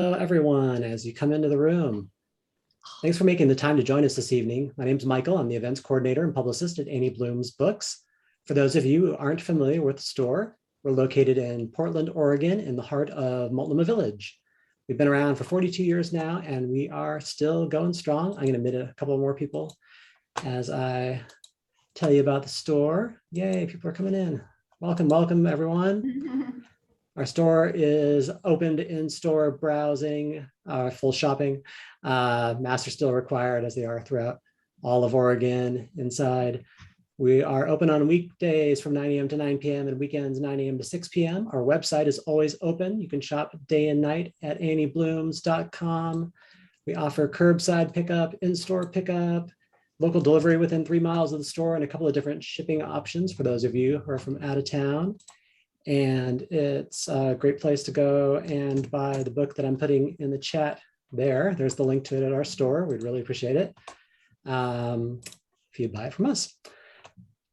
Hello, everyone, as you come into the room. Thanks for making the time to join us this evening. My name is Michael. I'm the events coordinator and publicist at Annie Bloom's Books. For those of you who aren't familiar with the store, we're located in Portland, Oregon, in the heart of Multnomah Village. We've been around for 42 years now, and we are still going strong. I'm going to admit a couple more people as I tell you about the store. Yay, people are coming in. Welcome, welcome, everyone. Our store is open to in-store browsing, full shopping. Masks are still required as they are throughout all of Oregon inside. We are open on weekdays from 9 a.m. to 9 p.m. and weekends 9 a.m. to 6 p.m. Our website is always open. You can shop day and night at annieblooms.com. We offer curbside pickup, in-store pickup, local delivery within 3 miles of the store, and a couple of different shipping options for those of you who are from out of town. And it's a great place to go and buy the book that I'm putting in the chat there. There's the link to it at our store. We'd really appreciate it if you buy it from us.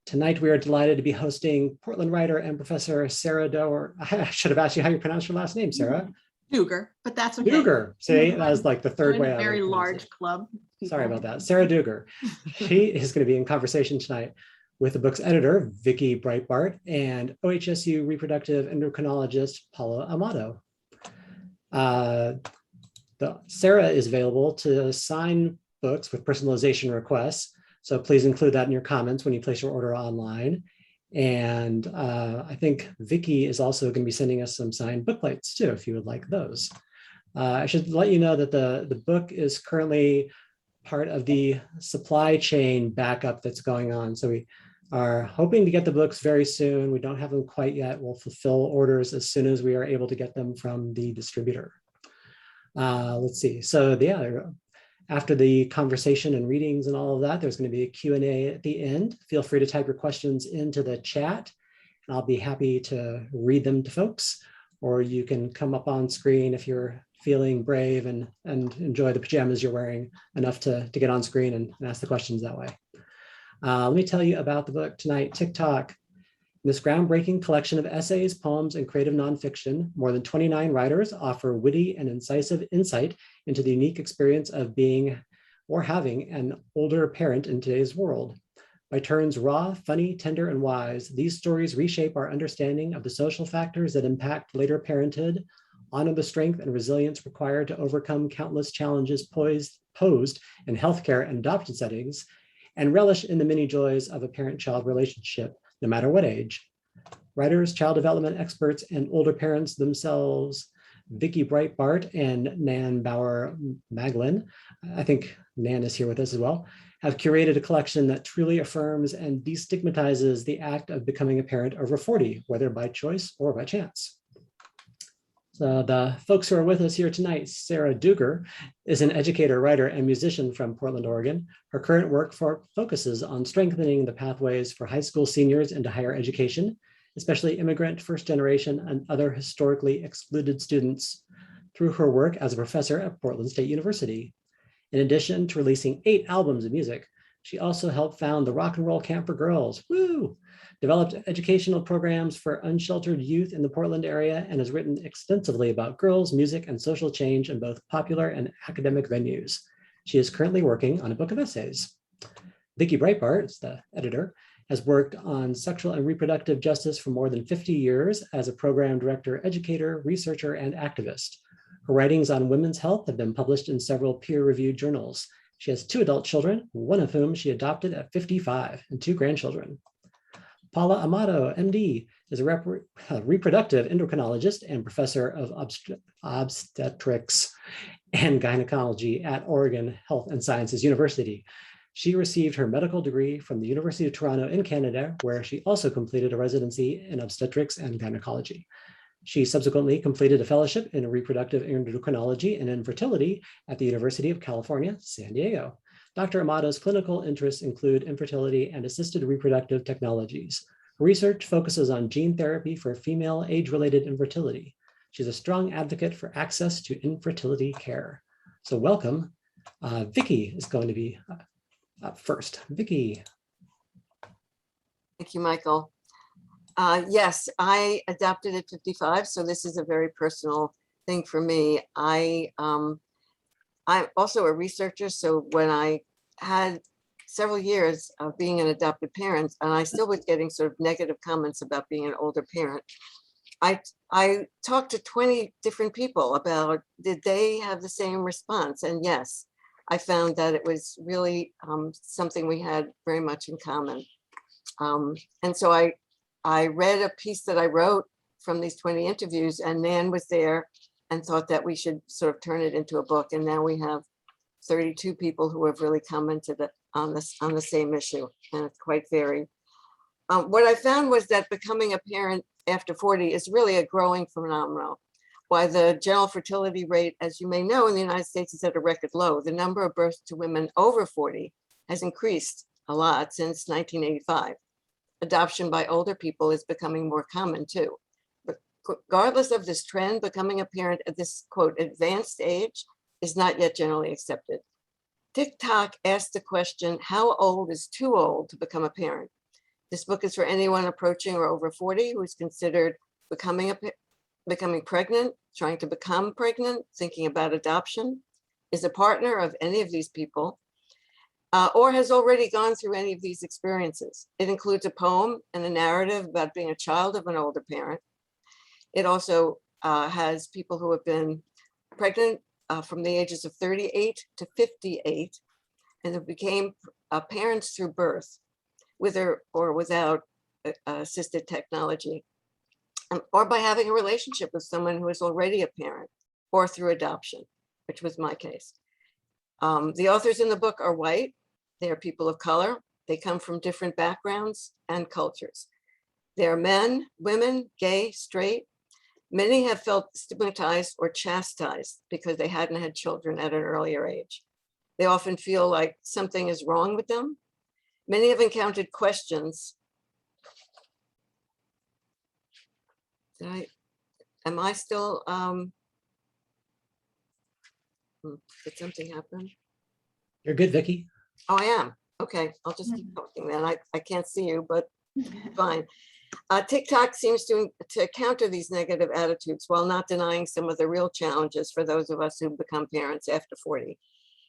Tonight, we are delighted to be hosting Portland writer and professor Sarah Doer. I should have asked you how you pronounce your last name, Sarah. Duger, but that's okay. Duger. See, that was like the third way. A very large club. Sorry about that. Sarah Duger. She is going to be in conversation tonight with the book's editor, Vicki Breitbart, and OHSU reproductive endocrinologist, Paula Amato. Sarah is available to sign books with personalization requests, so please include that in your comments when you place your order online. And I think Vicki is also going to be sending us some signed book plates too, if you would like those. I should let you know that the book is currently part of the supply chain backup that's going on. So we are hoping to get the books very soon. We don't have them quite yet. We'll fulfill orders as soon as we are able to get them from the distributor. Let's see. So yeah, after the conversation and readings and all of that, there's going to be a Q&A at the end. Feel free to type your questions into the chat, and I'll be happy to read them to folks. Or you can come up on screen if you're feeling brave and enjoy the pajamas you're wearing enough to get on screen and ask the questions that way. Let me tell you about the book tonight, Tick Tock. In this groundbreaking collection of essays, poems, and creative nonfiction, more than 29 writers offer witty and incisive insight into the unique experience of being or having an older parent in today's world. By turns raw, funny, tender, and wise, these stories reshape our understanding of the social factors that impact later parenthood, honor the strength and resilience required to overcome countless challenges posed in healthcare and adoption settings, and relish in the many joys of a parent-child relationship, no matter what age. Writers, child development experts, and older parents themselves, Vicki Breitbart and Nan Bauer-Maglin, I think Nan is here with us as well, have curated a collection that truly affirms and destigmatizes the act of becoming a parent over 40, whether by choice or by chance. So the folks who are with us here tonight, Sarah Duger is an educator, writer, and musician from Portland, Oregon. Her current work focuses on strengthening the pathways for high school seniors into higher education, especially immigrant, first generation, and other historically excluded students through her work as a professor at Portland State University. In addition to releasing 8 albums of music, she also helped found the Rock and Roll Camp for Girls, woo! Developed educational programs for unsheltered youth in the Portland area, and has written extensively about girls, music, and social change in both popular and academic venues. She is currently working on a book of essays. Vicki Breitbart, the editor, has worked on sexual and reproductive justice for more than 50 years as a program director, educator, researcher, and activist. Her writings on women's health have been published in several peer-reviewed journals. She has 2 adult children, one of whom she adopted at 55, and 2 grandchildren. Paula Amato, MD, is a reproductive endocrinologist and professor of obstetrics and gynecology at Oregon Health and Sciences University. She received her medical degree from the University of Toronto in Canada, where she also completed a residency in obstetrics and gynecology. She subsequently completed a fellowship in reproductive endocrinology and infertility at the University of California, San Diego. Dr. Amato's clinical interests include infertility and assisted reproductive technologies. Her research focuses on gene therapy for female age-related infertility. She's a strong advocate for access to infertility care. So welcome. Vicki is going to be up first. Vicki. Thank you, Michael. Yes, I adopted at 55, so this is a very personal thing for me. I'm also a researcher, so when I had several years of being an adopted parent, and I still was getting sort of negative comments about being an older parent, I talked to 20 different people about, did they have the same response? And yes, I found that it was really something we had very much in common. And so I read a piece that I wrote from these 20 interviews, and Nan was there and thought that we should sort of turn it into a book. And now we have 32 people who have really commented on the same issue, and it's quite varied. What I found was that becoming a parent after 40 is really a growing phenomenon. While the general fertility rate, as you may know, in the United States is at a record low, the number of births to women over 40 has increased a lot since 1985. Adoption by older people is becoming more common too. But regardless of this trend, becoming a parent at this, quote, advanced age is not yet generally accepted. Tick Tock asked the question, how old is too old to become a parent? This book is for anyone approaching or over 40 who is considered becoming pregnant, trying to become pregnant, thinking about adoption, is a partner of any of these people, or has already gone through any of these experiences. It includes a poem and a narrative about being a child of an older parent. It also has people who have been pregnant from the ages of 38 to 58 and who became parents through birth, with or without assisted technology, or by having a relationship with someone who is already a parent, or through adoption, which was my case. The authors in the book are white. They are people of color. They come from different backgrounds and cultures. They are men, women, gay, straight. Many have felt stigmatized or chastised because they hadn't had children at an earlier age. They often feel like something is wrong with them. Many have encountered questions. Am I still, did something happen? You're good, Vicki. Oh, I am. Okay, I'll just keep talking then. I can't see you, but fine. Tick Tock seems to counter these negative attitudes while not denying some of the real challenges for those of us who become parents after 40.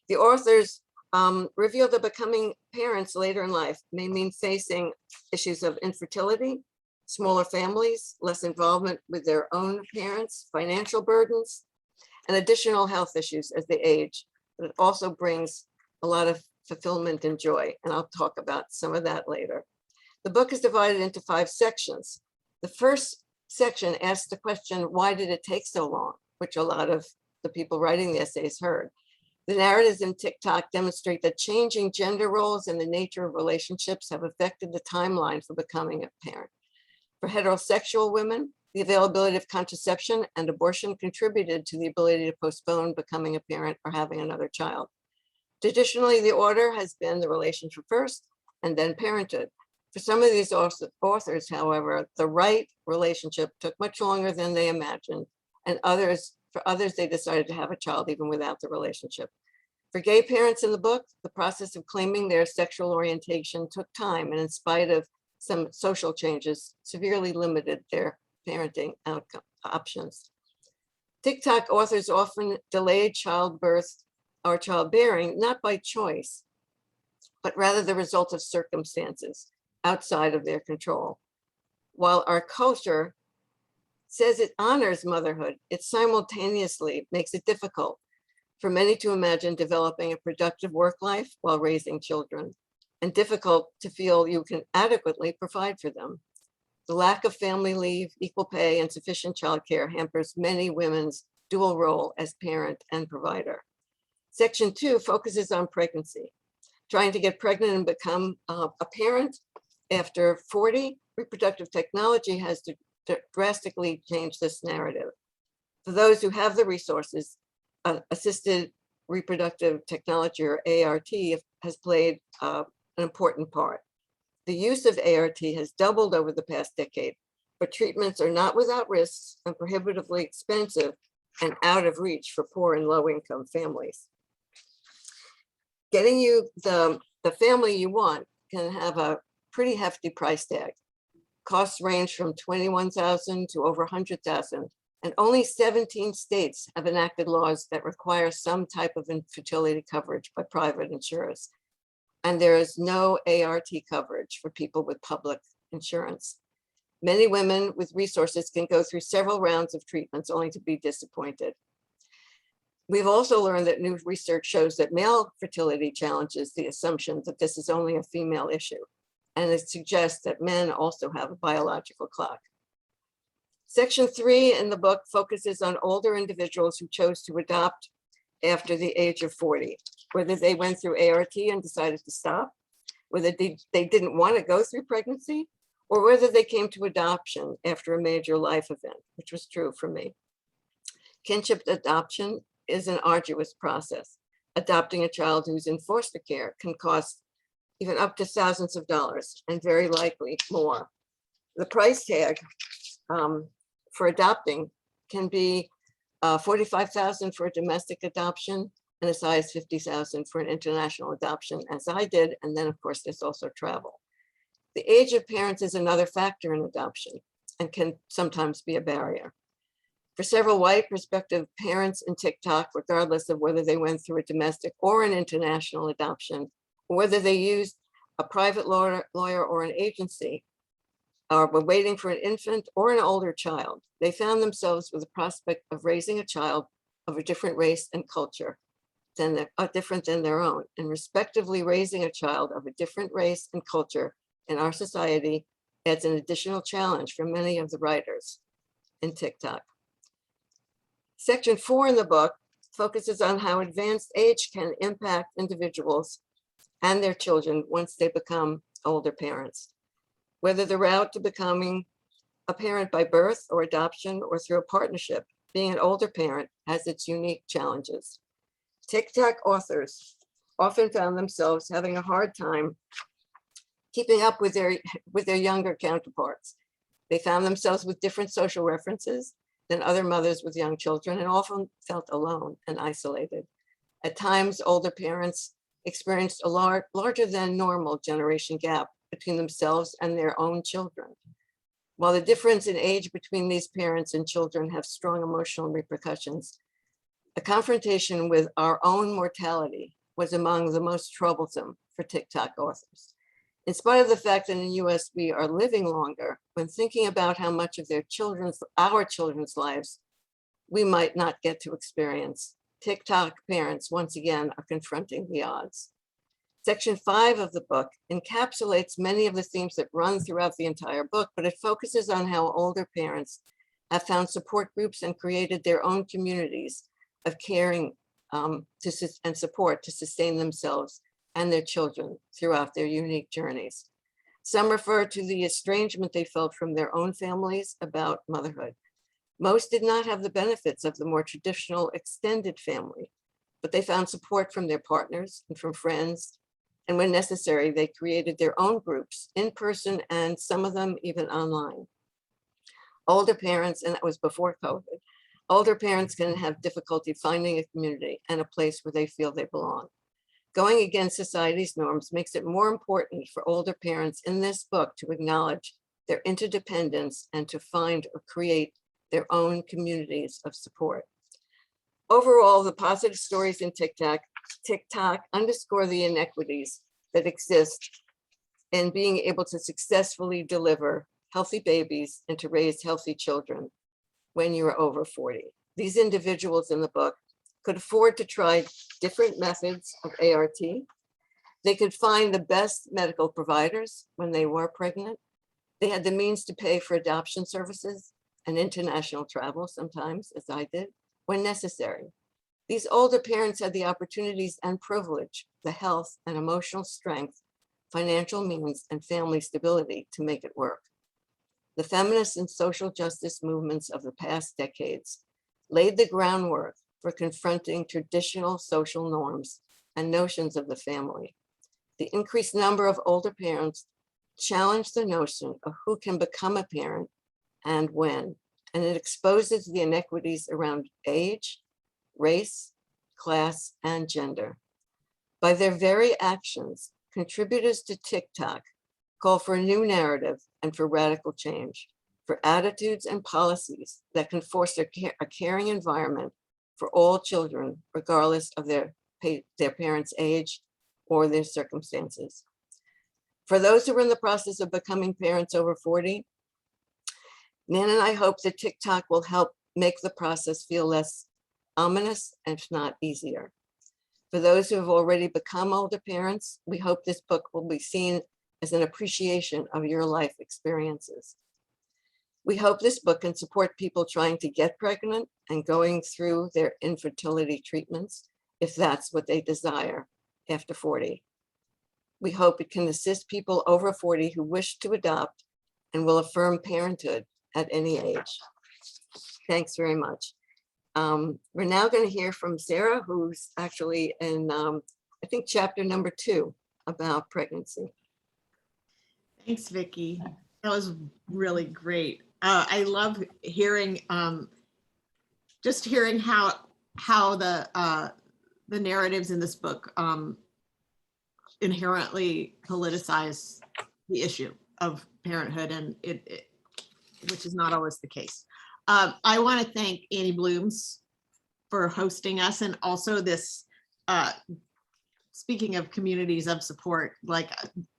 The authors reveal that becoming parents later in life may mean facing issues of infertility, smaller families, less involvement with their own parents, financial burdens, and additional health issues as they age. But it also brings a lot of fulfillment and joy, and I'll talk about some of that later. The book is divided into 5 sections. The first section asks the question, why did it take so long? Which a lot of the people writing the essays heard. The narratives in Tick Tock demonstrate that changing gender roles and the nature of relationships have affected the timeline for becoming a parent. For heterosexual women, the availability of contraception and abortion contributed to the ability to postpone becoming a parent or having another child. Traditionally, the order has been the relationship first and then parenthood. For some of these authors, however, the right relationship took much longer than they imagined, and for others, they decided to have a child even without the relationship. For gay parents in the book, the process of claiming their sexual orientation took time, and in spite of some social changes, severely limited their parenting options. Tick Tock authors often delayed childbirth or childbearing, not by choice, but rather the result of circumstances outside of their control. While our culture says it honors motherhood, it simultaneously makes it difficult for many to imagine developing a productive work life while raising children, and difficult to feel you can adequately provide for them. The lack of family leave, equal pay, and sufficient childcare hampers many women's dual role as parent and provider. Section 2 focuses on pregnancy. Trying to get pregnant and become a parent after 40, reproductive technology has drastically changed this narrative. For those who have the resources, assisted reproductive technology, or ART, has played an important part. The use of ART has doubled over the past decade, but treatments are not without risks and prohibitively expensive and out of reach for poor and low-income families. Getting you the family you want can have a pretty hefty price tag. Costs range from $21,000 to over $100,000 And only 17 states have enacted laws that require some type of infertility coverage by private insurers. And there is no ART coverage for people with public insurance. Many women with resources can go through several rounds of treatments only to be disappointed. We've also learned that new research shows that male fertility challenges the assumption that this is only a female issue, and it suggests that men also have a biological clock. Section 3 in the book focuses on older individuals who chose to adopt after the age of 40, whether they went through ART and decided to stop, whether they didn't want to go through pregnancy, or whether they came to adoption after a major life event, which was true for me. Kinship adoption is an arduous process. Adopting a child who's in foster care can cost even up to thousands of dollars and very likely more. The price tag for adopting can be $45,000 for a domestic adoption and as high as $50,000 for an international adoption, as I did. And then of course, there's also travel. The age of parents is another factor in adoption and can sometimes be a barrier. For several white prospective parents in Tick Tock, regardless of whether they went through a domestic or an international adoption, or whether they used a private lawyer or an agency, or were waiting for an infant or an older child, they found themselves with the prospect of raising a child of a different race and culture different than their own, and respectively raising a child of a different race and culture in our society adds an additional challenge for many of the writers in Tick Tock. Section 4 in the book focuses on how advanced age can impact individuals and their children once they become older parents. Whether the route to becoming a parent by birth or adoption or through a partnership, being an older parent has its unique challenges. Tick Tock authors often found themselves having a hard time keeping up with their younger counterparts. They found themselves with different social references than other mothers with young children and often felt alone and isolated. At times, older parents experienced a larger than normal generation gap between themselves and their own children. While the difference in age between these parents and children have strong emotional repercussions, the confrontation with our own mortality was among the most troublesome for Tick Tock authors. In spite of the fact that in the US we are living longer, when thinking about how much of our children's lives we might not get to experience, Tick Tock parents once again are confronting the odds. Section 5 of the book encapsulates many of the themes that run throughout the entire book, but it focuses on how older parents have found support groups and created their own communities of caring and support to sustain themselves and their children throughout their unique journeys. Some refer to the estrangement they felt from their own families about motherhood. Most did not have the benefits of the more traditional extended family, but they found support from their partners and from friends. And when necessary, they created their own groups in person and some of them even online. Older parents, and that was before COVID, older parents can have difficulty finding a community and a place where they feel they belong. Going against society's norms makes it more important for older parents in this book to acknowledge their interdependence and to find or create their own communities of support. Overall, the positive stories in Tick Tock underscore the inequities that exist in being able to successfully deliver healthy babies and to raise healthy children when you are over 40. These individuals in the book could afford to try different methods of ART. They could find the best medical providers when they were pregnant. They had the means to pay for adoption services and international travel sometimes, as I did, when necessary. These older parents had the opportunities and privilege, the health and emotional strength, financial means, and family stability to make it work. The feminist and social justice movements of the past decades laid the groundwork for confronting traditional social norms and notions of the family. The increased number of older parents challenged the notion of who can become a parent and when, and it exposes the inequities around age, race, class, and gender. By their very actions, contributors to Tick Tock call for a new narrative and for radical change. for attitudes and policies that can foster a caring environment for all children, regardless of their parents' age or their circumstances. For those who are in the process of becoming parents over 40, Nan and I hope that Tick Tock will help make the process feel less ominous and if not easier. For those who have already become older parents, we hope this book will be seen as an appreciation of your life experiences. We hope this book can support people trying to get pregnant and going through their infertility treatments, if that's what they desire after 40. We hope it can assist people over 40 who wish to adopt and will affirm parenthood at any age. Thanks very much. We're now going to hear from Sarah, who's actually in, I think, chapter number 2 about pregnancy. Thanks, Vicki. That was really great. I love hearing, just hearing how the narratives in this book inherently politicize the issue of parenthood, and which is not always the case. I want to thank Annie Blooms for hosting us, and also this, speaking of communities of support, like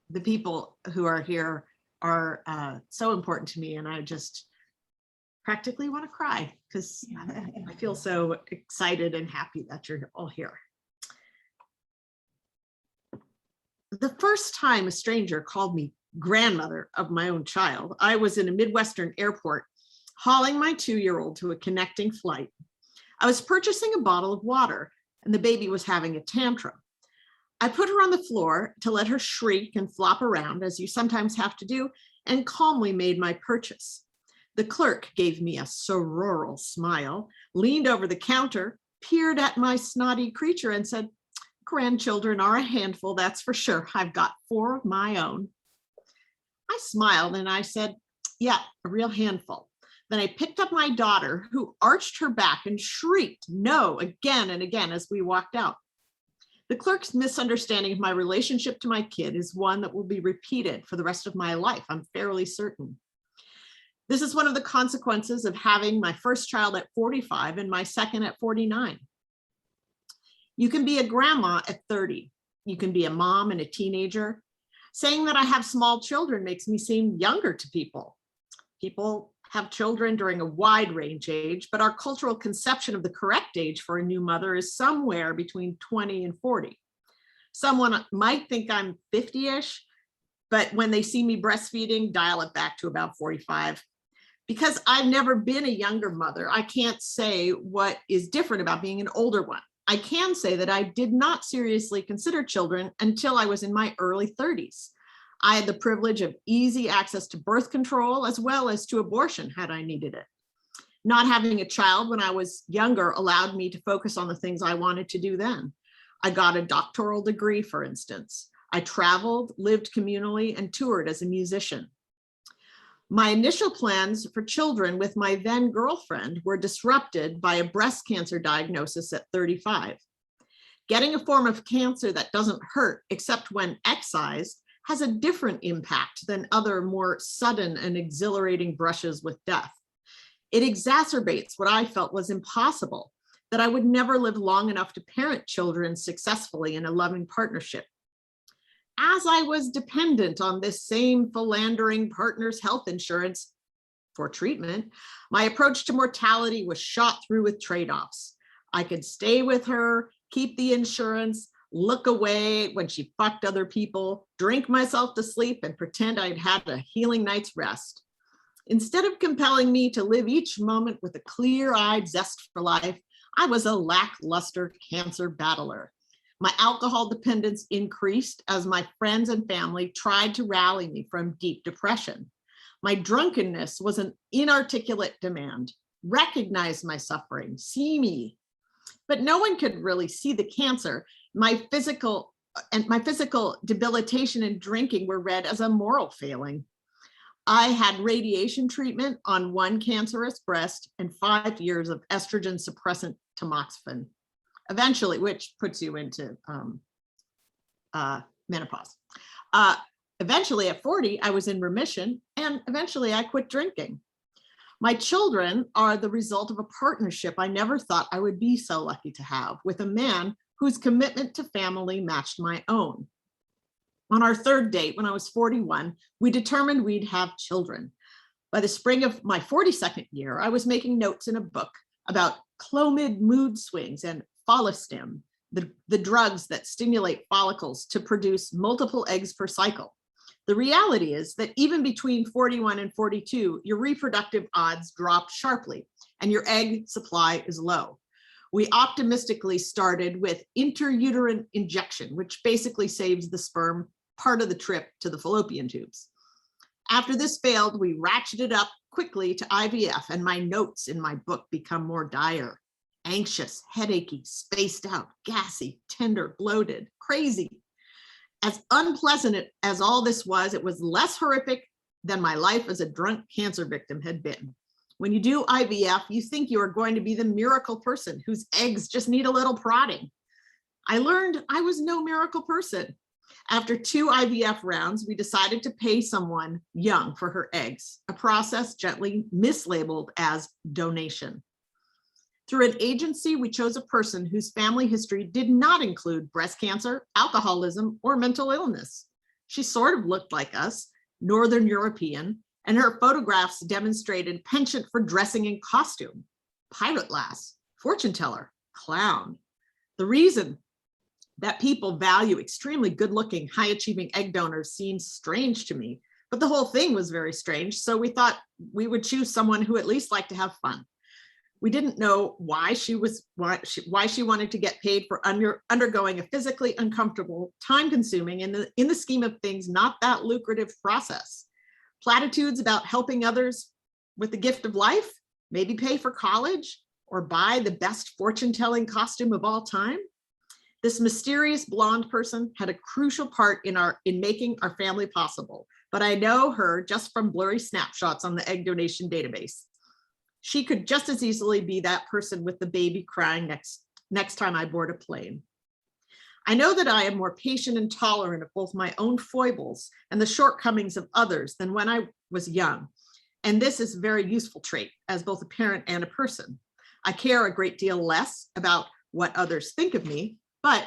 the people who are here are so important to me, and I just practically want to cry because I feel so excited and happy that you're all here. The first time a stranger called me grandmother of my own child, I was in a Midwestern airport hauling my 2-year-old to a connecting flight. I was purchasing a bottle of water and the baby was having a tantrum. I put her on the floor to let her shriek and flop around, as you sometimes have to do, and calmly made my purchase. The clerk gave me a sororal smile, leaned over the counter, peered at my snotty creature and said, "Grandchildren are a handful, that's for sure. I've got 4 of my own." I smiled and I said, "Yeah, a real handful." Then I picked up my daughter, who arched her back and shrieked no again and again as we walked out. The clerk's misunderstanding of my relationship to my kid is one that will be repeated for the rest of my life, I'm fairly certain. This is one of the consequences of having my first child at 45 and my second at 49. You can be a grandma at 30. You can be a mom and a teenager. Saying that I have small children makes me seem younger to people. People have children during a wide range age, but our cultural conception of the correct age for a new mother is somewhere between 20 and 40. Someone might think I'm 50-ish, but when they see me breastfeeding, dial it back to about 45. Because I've never been a younger mother, I can't say what is different about being an older one. I can say that I did not seriously consider children until I was in my early 30s. I had the privilege of easy access to birth control as well as to abortion had I needed it. Not having a child when I was younger allowed me to focus on the things I wanted to do then. I got a doctoral degree, for instance. I traveled, lived communally, and toured as a musician. My initial plans for children with my then girlfriend were disrupted by a breast cancer diagnosis at 35. Getting a form of cancer that doesn't hurt except when excised has a different impact than other more sudden and exhilarating brushes with death. It exacerbates what I felt was impossible, that I would never live long enough to parent children successfully in a loving partnership. As I was dependent on this same philandering partner's health insurance for treatment, my approach to mortality was shot through with trade-offs. I could stay with her, keep the insurance, look away when she fucked other people, drink myself to sleep, and pretend I'd had a healing night's rest. Instead of compelling me to live each moment with a clear-eyed zest for life, I was a lackluster cancer battler. My alcohol dependence increased as my friends and family tried to rally me from deep depression. My drunkenness was an inarticulate demand. Recognize my suffering, see me. But no one could really see the cancer. My physical debilitation and drinking were read as a moral failing. I had radiation treatment on one cancerous breast and 5 years of estrogen suppressant tamoxifen, eventually, which puts you into menopause. Eventually at 40, I was in remission, and eventually I quit drinking. My children are the result of a partnership I never thought I would be so lucky to have with a man whose commitment to family matched my own. On our third date, when I was 41, we determined we'd have children. By the spring of my 42nd year, I was making notes in a book about Clomid mood swings and follistim, the drugs that stimulate follicles to produce multiple eggs per cycle. The reality is that even between 41 and 42, your reproductive odds drop sharply and your egg supply is low. We optimistically started with intrauterine injection, which basically saves the sperm part of the trip to the fallopian tubes. After this failed, we ratcheted up quickly to IVF, and my notes in my book become more dire. Anxious, headachy, spaced out, gassy, tender, bloated, crazy. As unpleasant as all this was, it was less horrific than my life as a drunk cancer victim had been. When you do IVF, you think you are going to be the miracle person whose eggs just need a little prodding. I learned I was no miracle person. After 2 IVF rounds, we decided to pay someone young for her eggs, a process gently mislabeled as donation. Through an agency, we chose a person whose family history did not include breast cancer, alcoholism, or mental illness. She sort of looked like us, Northern European, and her photographs demonstrated penchant for dressing in costume, pirate lass, fortune teller, clown. The reason that people value extremely good-looking, high-achieving egg donors seems strange to me, but the whole thing was very strange, so we thought we would choose someone who at least liked to have fun. We didn't know why she wanted to get paid for undergoing a physically uncomfortable, time-consuming, and in the scheme of things, not that lucrative process. Platitudes about helping others with the gift of life, maybe pay for college, or buy the best fortune-telling costume of all time. This mysterious blonde person had a crucial part in making our family possible, but I know her just from blurry snapshots on the egg donation database. She could just as easily be that person with the baby crying next time I board a plane. I know that I am more patient and tolerant of both my own foibles and the shortcomings of others than when I was young. And this is a very useful trait as both a parent and a person. I care a great deal less about what others think of me, but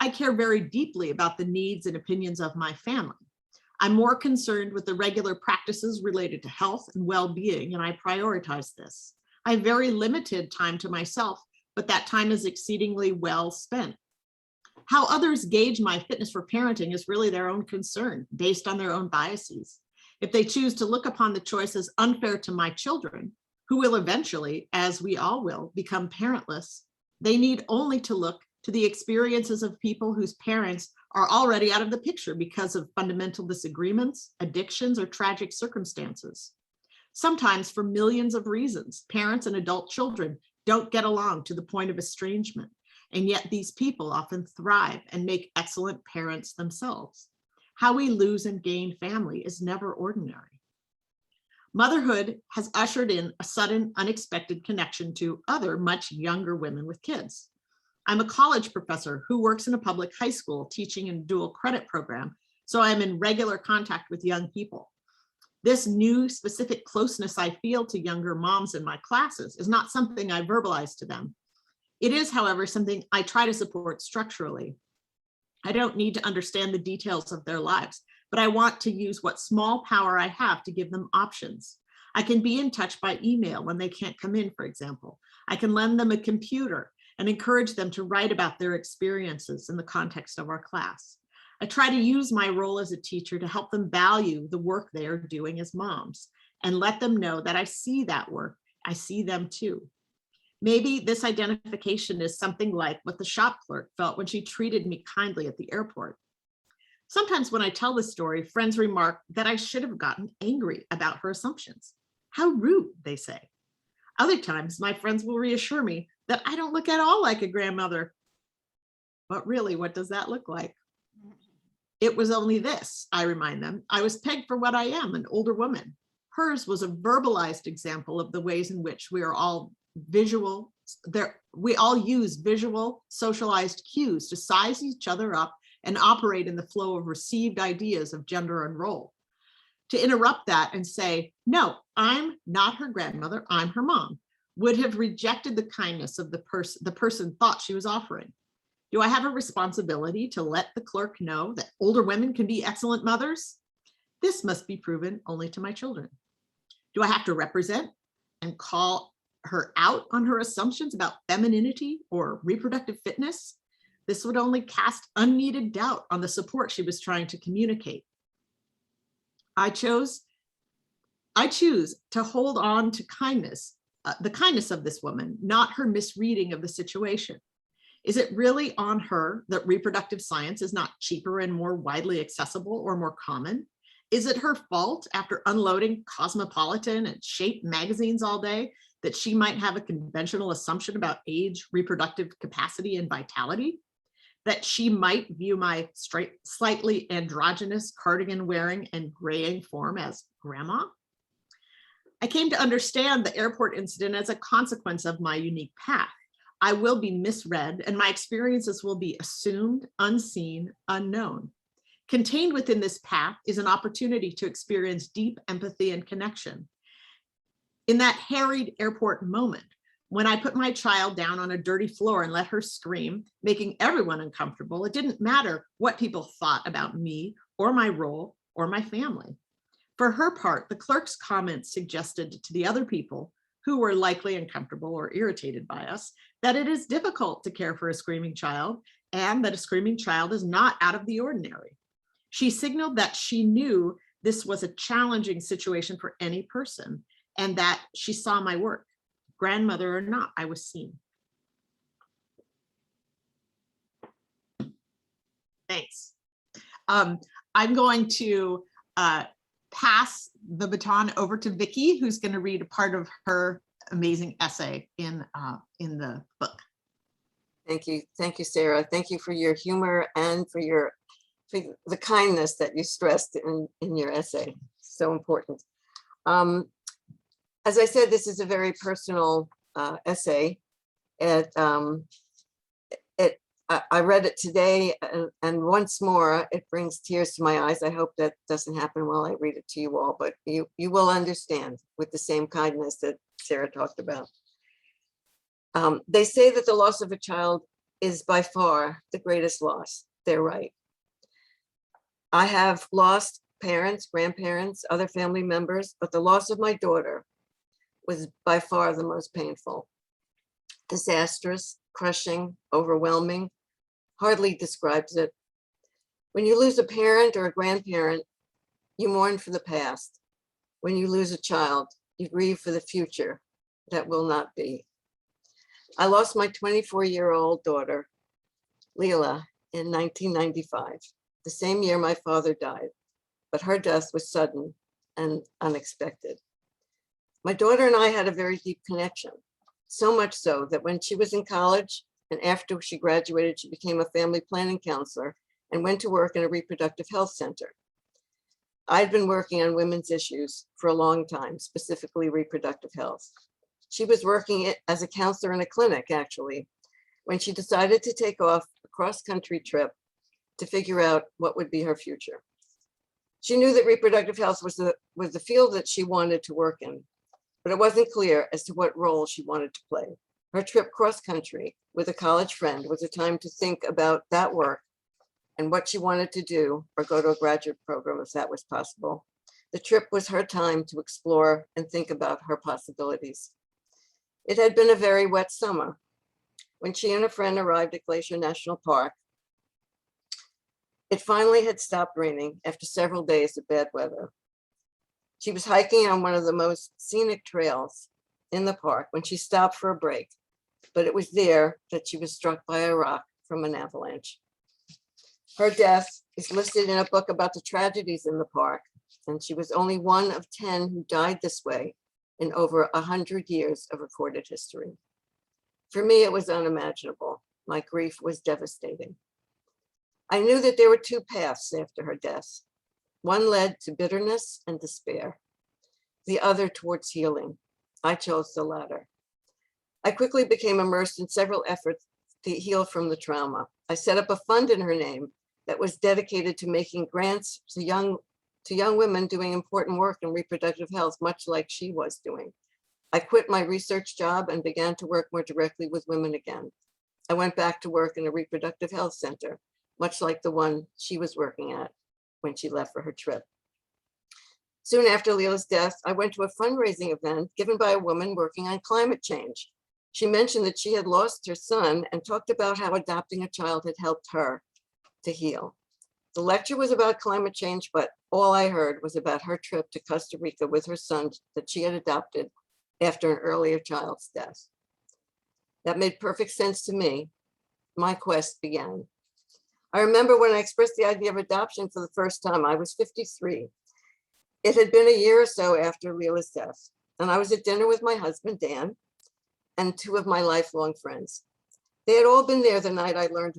I care very deeply about the needs and opinions of my family. I'm more concerned with the regular practices related to health and well-being, and I prioritize this. I have very limited time to myself, but that time is exceedingly well spent. How others gauge my fitness for parenting is really their own concern, based on their own biases. If they choose to look upon the choice as unfair to my children, who will eventually, as we all will, become parentless, they need only to look to the experiences of people whose parents are already out of the picture because of fundamental disagreements, addictions, or tragic circumstances. Sometimes for millions of reasons, parents and adult children don't get along to the point of estrangement, and yet these people often thrive and make excellent parents themselves. How we lose and gain family is never ordinary. Motherhood has ushered in a sudden, unexpected connection to other much younger women with kids. I'm a college professor who works in a public high school teaching in a dual credit program, so I'm in regular contact with young people. This new specific closeness I feel to younger moms in my classes is not something I verbalize to them. It is, however, something I try to support structurally. I don't need to understand the details of their lives, but I want to use what small power I have to give them options. I can be in touch by email when they can't come in, for example. I can lend them a computer and encourage them to write about their experiences in the context of our class. I try to use my role as a teacher to help them value the work they are doing as moms and let them know that I see that work. I see them too. Maybe this identification is something like what the shop clerk felt when she treated me kindly at the airport. Sometimes when I tell this story, friends remark that I should have gotten angry about her assumptions. How rude, they say. Other times, my friends will reassure me that I don't look at all like a grandmother. But really, what does that look like? It was only this, I remind them. I was pegged for what I am, an older woman. Hers was a verbalized example of the ways in which we are all visual. We all use visual, socialized cues to size each other up and operate in the flow of received ideas of gender and role. To interrupt that and say, no, I'm not her grandmother, I'm her mom, would have rejected the kindness of the person thought she was offering? Do I have a responsibility to let the clerk know that older women can be excellent mothers? This must be proven only to my children. Do I have to represent and call her out on her assumptions about femininity or reproductive fitness? This would only cast unneeded doubt on the support she was trying to communicate. I choose to hold on to kindness, the kindness of this woman, not her misreading of the situation. Is it really on her that reproductive science is not cheaper and more widely accessible or more common? Is it her fault, after unloading Cosmopolitan and Shape magazines all day, that she might have a conventional assumption about age, reproductive capacity, and vitality? That she might view my slightly androgynous cardigan wearing and graying form as grandma? I came to understand the airport incident as a consequence of my unique path. I will be misread, and my experiences will be assumed, unseen, unknown. Contained within this path is an opportunity to experience deep empathy and connection. In that harried airport moment, when I put my child down on a dirty floor and let her scream, making everyone uncomfortable, it didn't matter what people thought about me or my role or my family. For her part, the clerk's comments suggested to the other people, who were likely uncomfortable or irritated by us, that it is difficult to care for a screaming child and that a screaming child is not out of the ordinary. She signaled that she knew this was a challenging situation for any person and that she saw my work. Grandmother or not, I was seen. Thanks. I'm going to pass the baton over to Vicki, who's going to read a part of her amazing essay in the book. Thank you, Sarah. Thank you for your humor and for the kindness that you stressed in your essay. So important. As I said, this is a very personal essay. I read it today, and once more, it brings tears to my eyes. I hope that doesn't happen while I read it to you all, but you will understand with the same kindness that Sarah talked about. They say that the loss of a child is by far the greatest loss. They're right. I have lost parents, grandparents, other family members, but the loss of my daughter was by far the most painful. Disastrous, crushing, overwhelming, hardly describes it. When you lose a parent or a grandparent, you mourn for the past. When you lose a child, you grieve for the future that will not be. I lost my 24-year-old daughter, Leela, in 1995, the same year my father died, but her death was sudden and unexpected. My daughter and I had a very deep connection, so much so that when she was in college and after she graduated, she became a family planning counselor and went to work in a reproductive health center. I'd been working on women's issues for a long time, specifically reproductive health. She was working as a counselor in a clinic, actually, when she decided to take off a cross-country trip to figure out what would be her future. She knew that reproductive health was the field that she wanted to work in, but it wasn't clear as to what role she wanted to play. Her trip cross-country with a college friend was a time to think about that work and what she wanted to do, or go to a graduate program if that was possible. The trip was her time to explore and think about her possibilities. It had been a very wet summer. When she and a friend arrived at Glacier National Park, it finally had stopped raining after several days of bad weather. She was hiking on one of the most scenic trails in the park when she stopped for a break, but it was there that she was struck by a rock from an avalanche. Her death is listed in a book about the tragedies in the park, and she was only one of 10 who died this way in over 100 years of recorded history. For me, it was unimaginable. My grief was devastating. I knew that there were two paths after her death. One led to bitterness and despair, the other towards healing. I chose the latter. I quickly became immersed in several efforts to heal from the trauma. I set up a fund in her name that was dedicated to making grants to young to young women doing important work in reproductive health, much like she was doing. I quit my research job and began to work more directly with women again. I went back to work in a reproductive health center, much like the one she was working at when she left for her trip. Soon after Leela's death, I went to a fundraising event given by a woman working on climate change. She mentioned that she had lost her son and talked about how adopting a child had helped her to heal. The lecture was about climate change, but all I heard was about her trip to Costa Rica with her son that she had adopted after an earlier child's death. That made perfect sense to me. My quest began. I remember when I expressed the idea of adoption for the first time, I was 53. It had been a year or so after Leela's death, and I was at dinner with my husband, Dan, and two of my lifelong friends. They had all been there the night I learned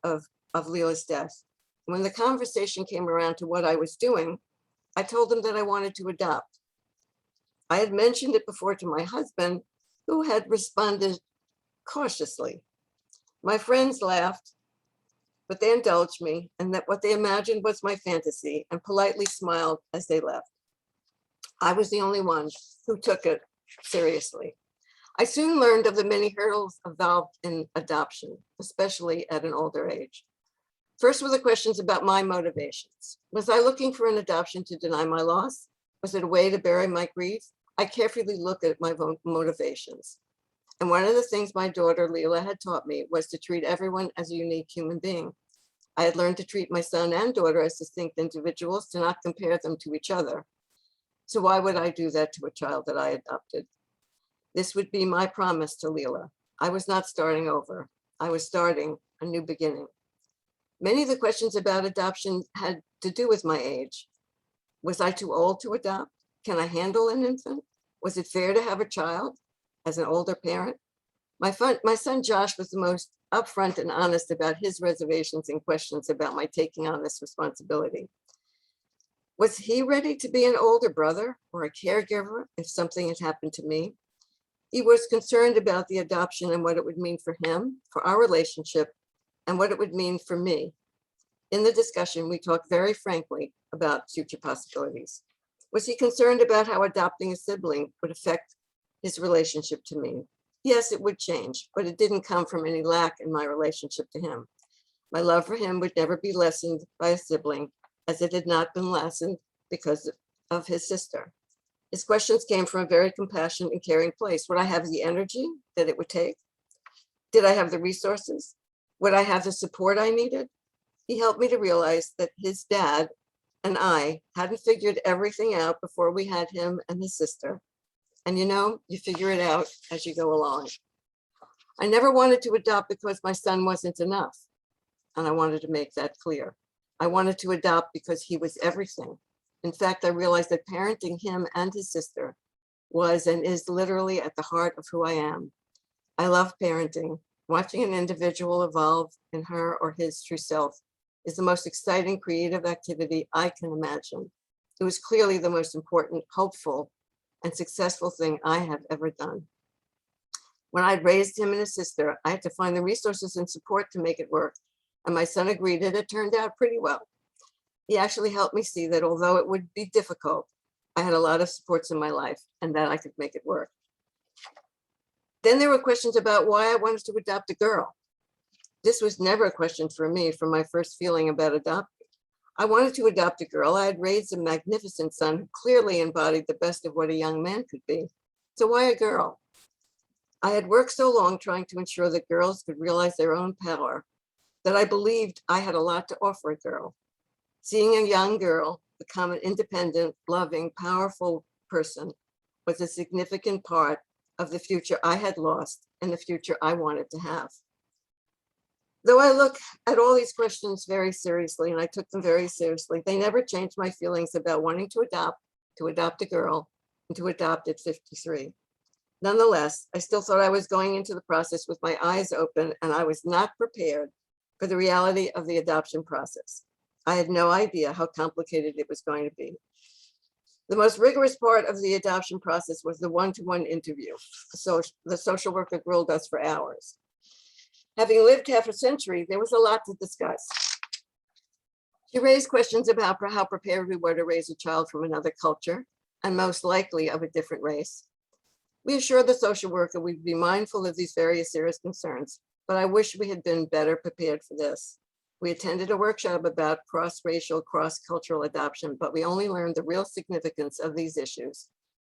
of Leela's death. When the conversation came around to what I was doing, I told them that I wanted to adopt. I had mentioned it before to my husband, who had responded cautiously. My friends laughed, but they indulged me, and that what they imagined was my fantasy, and politely smiled as they left. I was the only one who took it seriously. I soon learned of the many hurdles involved in adoption, especially at an older age. First were the questions about my motivations. Was I looking for an adoption to deny my loss? Was it a way to bury my grief? I carefully looked at my motivations. And one of the things my daughter Leela had taught me was to treat everyone as a unique human being. I had learned to treat my son and daughter as distinct individuals, to not compare them to each other. So why would I do that to a child that I adopted? This would be my promise to Leela. I was not starting over. I was starting a new beginning. Many of the questions about adoption had to do with my age. Was I too old to adopt? Can I handle an infant? Was it fair to have a child as an older parent? My son Josh was the most upfront and honest about his reservations and questions about my taking on this responsibility. Was he ready to be an older brother or a caregiver if something had happened to me? He was concerned about the adoption and what it would mean for him, for our relationship, and what it would mean for me. In the discussion, we talked very frankly about future possibilities. Was he concerned about how adopting a sibling would affect his relationship to me? Yes, it would change, but it didn't come from any lack in my relationship to him. My love for him would never be lessened by a sibling, as it had not been lessened because of his sister. His questions came from a very compassionate and caring place. Would I have the energy that it would take? Did I have the resources? Would I have the support I needed? He helped me to realize that his dad and I hadn't figured everything out before we had him and his sister. And you figure it out as you go along. I never wanted to adopt because my son wasn't enough. And I wanted to make that clear. I wanted to adopt because he was everything. In fact, I realized that parenting him and his sister was and is literally at the heart of who I am. I love parenting. Watching an individual evolve in her or his true self is the most exciting creative activity I can imagine. It was clearly the most important, hopeful, and successful thing I have ever done. When I'd raised him and his sister, I had to find the resources and support to make it work. And my son agreed, and it turned out pretty well. He actually helped me see that although it would be difficult, I had a lot of supports in my life and that I could make it work. Then there were questions about why I wanted to adopt a girl. This was never a question for me from my first feeling about adopting. I wanted to adopt a girl. I had raised a magnificent son who clearly embodied the best of what a young man could be. So why a girl? I had worked so long trying to ensure that girls could realize their own power that I believed I had a lot to offer a girl. Seeing a young girl become an independent, loving, powerful person was a significant part of the future I had lost and the future I wanted to have. Though I look at all these questions very seriously, and I took them very seriously, they never changed my feelings about wanting to adopt a girl, and to adopt at 53. Nonetheless, I still thought I was going into the process with my eyes open, and I was not prepared for the reality of the adoption process. I had no idea how complicated it was going to be. The most rigorous part of the adoption process was the one-to-one interview. So the social worker grilled us for hours. Having lived half a century, there was a lot to discuss. She raised questions about how prepared we were to raise a child from another culture, and most likely of a different race. We assured the social worker we'd be mindful of these various serious concerns, but I wish we had been better prepared for this. We attended a workshop about cross-racial, cross-cultural adoption, but we only learned the real significance of these issues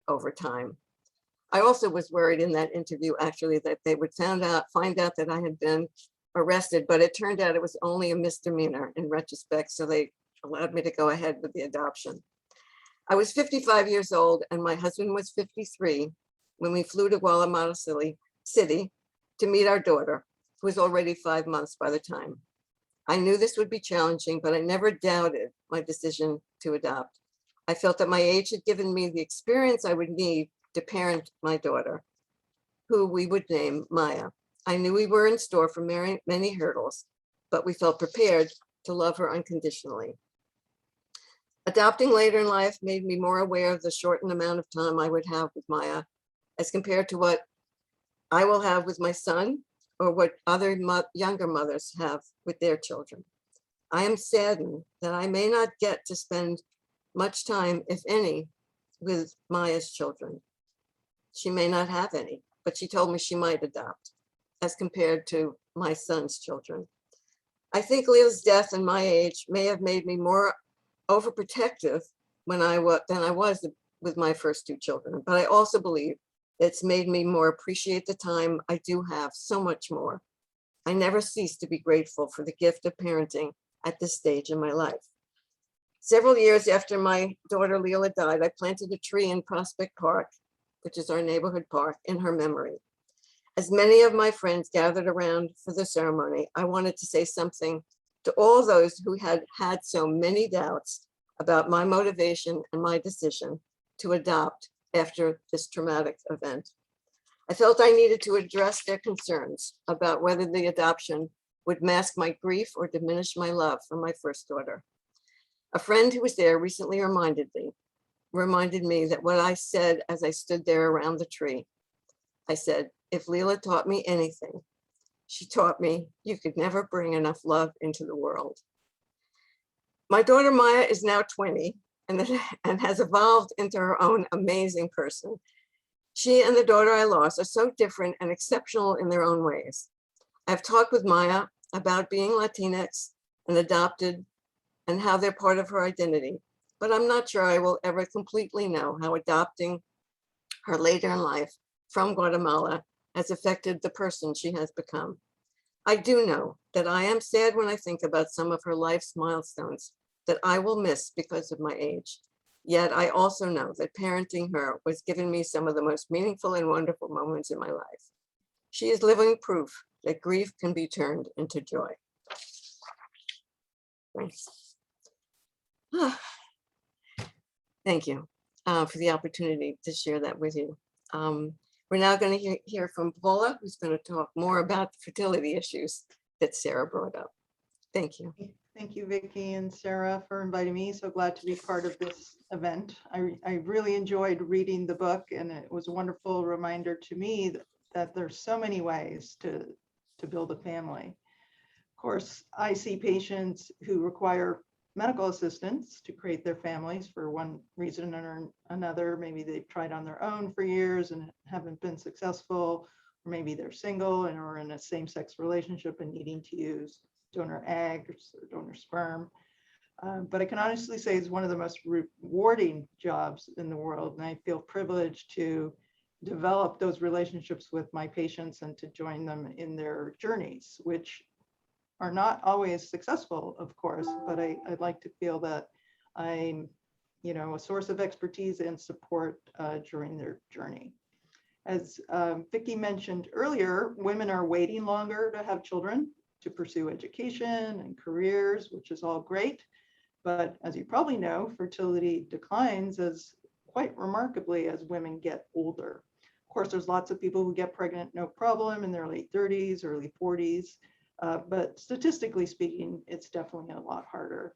over time. I also was worried in that interview, actually, that they would find out that I had been arrested, but it turned out it was only a misdemeanor in retrospect, so they allowed me to go ahead with the adoption. I was 55 years old and my husband was 53 when we flew to Guatemala City to meet our daughter, who was already 5 months by the time. I knew this would be challenging, but I never doubted my decision to adopt. I felt that my age had given me the experience I would need to parent my daughter, who we would name Maya. I knew we were in store for many hurdles, but we felt prepared to love her unconditionally. Adopting later in life made me more aware of the shortened amount of time I would have with Maya as compared to what I will have with my son or what other younger mothers have with their children. I am saddened that I may not get to spend much time, if any, with Maya's children. She may not have any, but she told me she might adopt as compared to my son's children. I think Leah's death and my age may have made me more overprotective than I was with my first two children, but I also believe it's made me more appreciate the time I do have so much more. I never cease to be grateful for the gift of parenting at this stage in my life. Several years after my daughter Leila died, I planted a tree in Prospect Park, which is our neighborhood park, in her memory. As many of my friends gathered around for the ceremony, I wanted to say something to all those who had had so many doubts about my motivation and my decision to adopt after this traumatic event. I felt I needed to address their concerns about whether the adoption would mask my grief or diminish my love for my first daughter. A friend who was there recently reminded me that what I said as I stood there around the tree. I said, if Leila taught me anything, she taught me you could never bring enough love into the world. My daughter Maya is now 20 and has evolved into her own amazing person. She and the daughter I lost are so different and exceptional in their own ways. I've talked with Maya about being Latinx and adopted and how they're part of her identity, but I'm not sure I will ever completely know how adopting her later in life from Guatemala has affected the person she has become. I do know that I am sad when I think about some of her life's milestones that I will miss because of my age. Yet I also know that parenting her was giving me some of the most meaningful and wonderful moments in my life. She is living proof that grief can be turned into joy. Thanks. Thank you for the opportunity to share that with you. We're now going to hear from Paula, who's going to talk more about the fertility issues that Sarah brought up. Thank you. Thank you, Vicki and Sarah, for inviting me. So glad to be part of this event. I really enjoyed reading the book, and it was a wonderful reminder to me that there's so many ways to build a family. Of course, I see patients who require medical assistance to create their families for one reason or another. Maybe they've tried on their own for years and haven't been successful, or maybe they're single and are in a same-sex relationship and needing to use donor eggs or donor sperm. But I can honestly say it's one of the most rewarding jobs in the world. And I feel privileged to develop those relationships with my patients and to join them in their journeys, which are not always successful, of course, but I'd like to feel that I'm, a source of expertise and support during their journey. As Vicki mentioned earlier, women are waiting longer to have children, to pursue education and careers, which is all great. But as you probably know, fertility declines quite remarkably as women get older. Of course, there's lots of people who get pregnant, no problem, in their late 30s, early 40s. But statistically speaking, it's definitely a lot harder.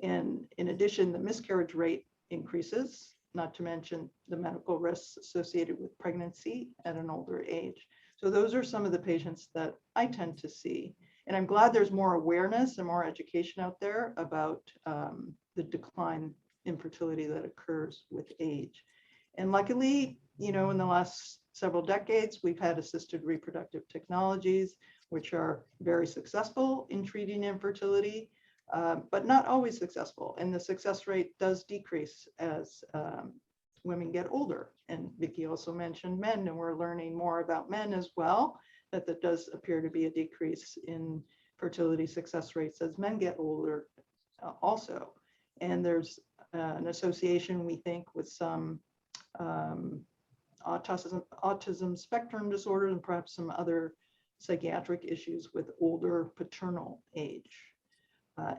And in addition, the miscarriage rate increases, not to mention the medical risks associated with pregnancy at an older age. So those are some of the patients that I tend to see. And I'm glad there's more awareness and more education out there about the decline in fertility that occurs with age. And luckily, in the last several decades, we've had assisted reproductive technologies, which are very successful in treating infertility, but not always successful. And the success rate does decrease as women get older. And Vicki also mentioned men, and we're learning more about men as well, that does appear to be a decrease in fertility success rates as men get older also. And there's an association, we think, with some autism spectrum disorders and perhaps some other psychiatric issues with older paternal age.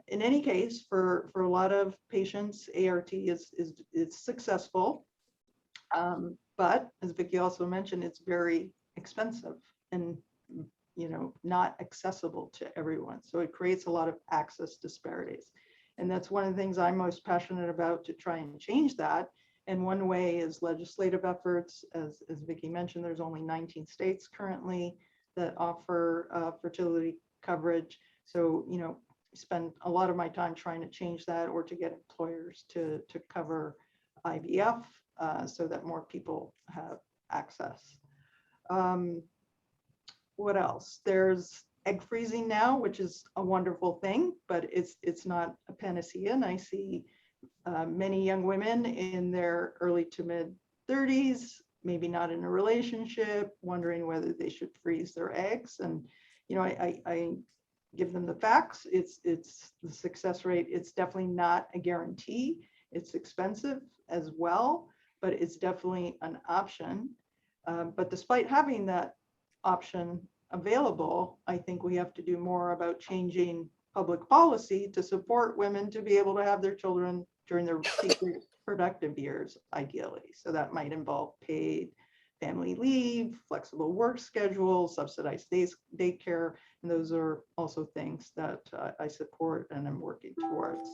In any case, for a lot of patients, ART is successful, but as Vicki also mentioned, it's very expensive and not accessible to everyone. So it creates a lot of access disparities. And that's one of the things I'm most passionate about, to try and change that. And one way is legislative efforts. As Vicki mentioned, there's only 19 states currently that offer fertility coverage. So, spend a lot of my time trying to change that, or to get employers to cover IVF so that more people have access. What else? There's egg freezing now, which is a wonderful thing, but it's not a panacea. And I see many young women in their early to mid 30s, maybe not in a relationship, wondering whether they should freeze their eggs. And I give them the facts. It's the success rate. It's definitely not a guarantee. It's expensive as well, but it's definitely an option. But despite having that option available, I think we have to do more about changing public policy to support women to be able to have their children during their peak productive years, ideally. So that might involve paid family leave, flexible work schedule, subsidized daycare, and those are also things that I support and I'm working towards.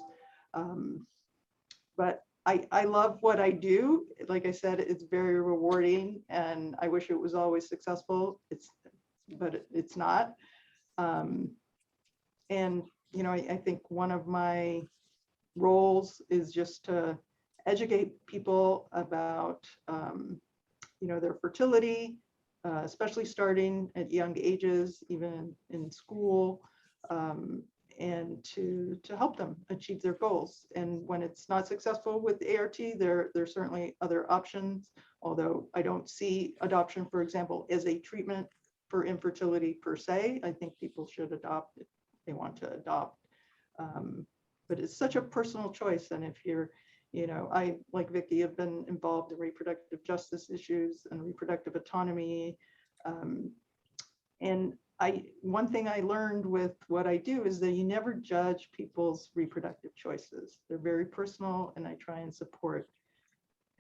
But I love what I do. Like I said, it's very rewarding, and I wish it was always successful. But it's not. And I think one of my roles is just to educate people about their fertility, especially starting at young ages, even in school, and to help them achieve their goals. And when it's not successful with ART, there are certainly other options, although I don't see adoption, for example, as a treatment for infertility per se. I think people should adopt if they want to adopt. But it's such a personal choice. And if you're, I, like Vicki, have been involved in reproductive justice issues and reproductive autonomy. And one thing I learned with what I do is that you never judge people's reproductive choices. They're very personal, and I try and support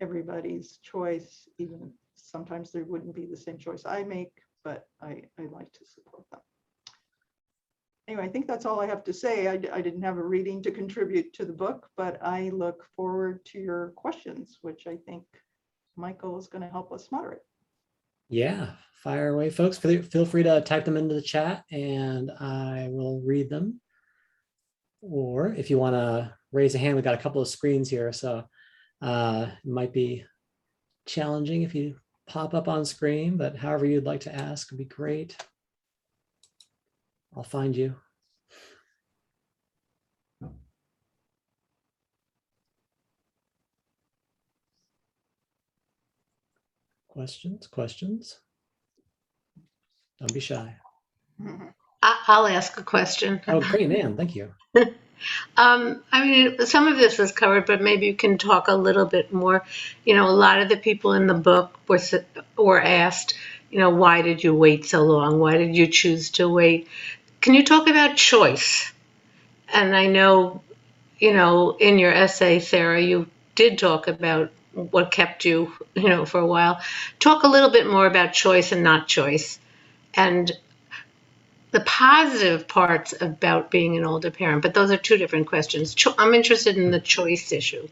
everybody's choice, even sometimes there wouldn't be the same choice I make, but I like to support them. Anyway, I think that's all I have to say. I didn't have a reading to contribute to the book, but I look forward to your questions, which I think Michael is going to help us moderate. Yeah, fire away, folks. Feel free to type them into the chat and I will read them. Or if you want to raise a hand, we've got a couple of screens here, so it might be challenging if you pop up on screen, but however you'd like to ask would be great. I'll find you. Questions? Don't be shy. I'll ask a question. Oh, great, man. Thank you. I mean, some of this was covered, but maybe you can talk a little bit more. A lot of the people in the book were asked, why did you wait so long? Why did you choose to wait? Can you talk about choice? And I know, in your essay, Sarah, you did talk about what kept you, for a while. Talk a little bit more about choice and not choice, and the positive parts about being an older parent, but those are two different questions. I'm interested in the choice issue.